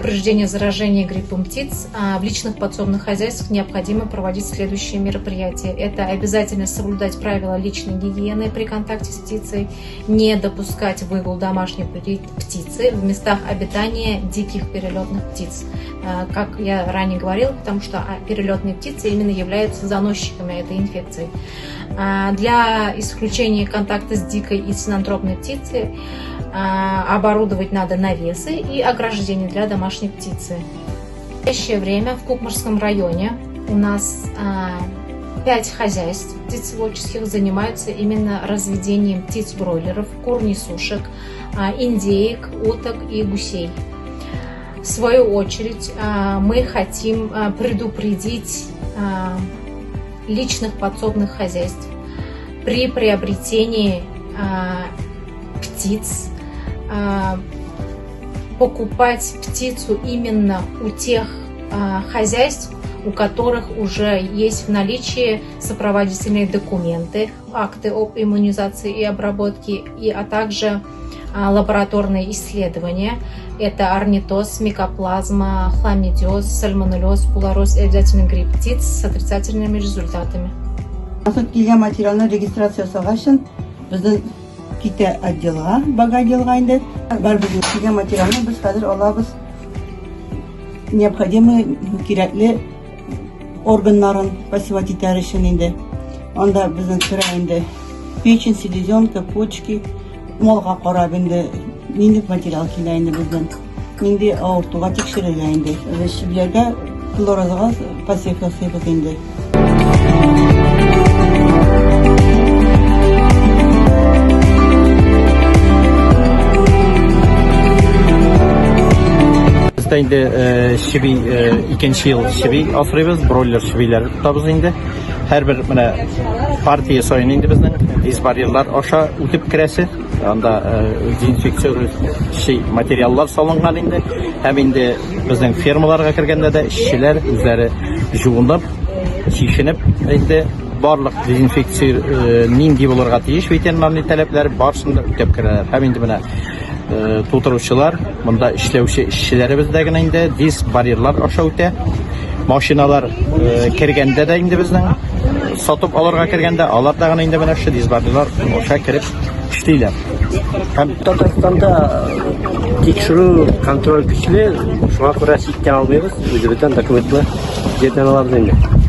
предупреждения заражения гриппом птиц в личных подсобных хозяйствах необходимо проводить следующие мероприятия. Это обязательно соблюдать правила личной гигиены при контакте с птицей, не допускать выгул домашней птицы в местах обитания диких перелетных птиц. Как я ранее говорила, потому что перелетные птицы именно являются заносчиками этой инфекции. Для исключения контакта с дикой и синантропной птицей оборудовать надо навесы и ограждения для домашней птицы. В настоящее время в Кукмарском районе у нас 5 хозяйств птицеводческих занимаются именно разведением птиц-бройлеров, кур-несушек, индеек, уток и гусей. В свою очередь мы хотим предупредить личных подсобных хозяйств при приобретении птиц, покупать птицу именно у тех хозяйств, у которых уже есть в наличии сопроводительные документы, акты об иммунизации и обработке, а также лабораторные исследования. Это орнитоз, микоплазма, хламидиоз, сальмонеллез, пулароз и обязательно грипп птиц с отрицательными результатами. Келген материалны регистрация жасау біздің ките отделға, бага отделға инде. Бар біздің келген материалны біз қазір алабыз необходимый кирәкле органнарын пассиват итәр өчен инде. Анда безнең тирә инде печень, селезенка, почки, молга карап инде нинди материал килә инде бездән. Нинди авыртуга тикшерелә инде. Шибиягә хлорозга пассив ясыйбыз инде. Инде шиби икенче ел шиби асрыйбыз, бройлер шибиләр тотабыз инде. Һәрбер менә партия сайын инде безнең дисбарьерлар аша үтеп керәсе. Анда дезинфекцион материаллар салынган инде. Һәм инде безнең фермаларга кергәндә дә эшчеләр үзләре жуынып, чишенеп инде барлык дезинфекция нинди булырга тиеш ветеринарный таләпләр барсын да үтеп керәләр. Һәм инде менә тутыручылар, монда эшләүче эшчеләребез дә генә инде дисбарьерлар аша үтә. Машиналар кергәндә дә инде безнең сатып алырга кергәндә алар да генә инде менә шу дисбарьерлар аша кирип эшлиләр. Һәм Татарстанда тикшерү контроль көчле, шуңа күрә ситтән алмыйбыз, үзебездән документлы җитен алабыз инде.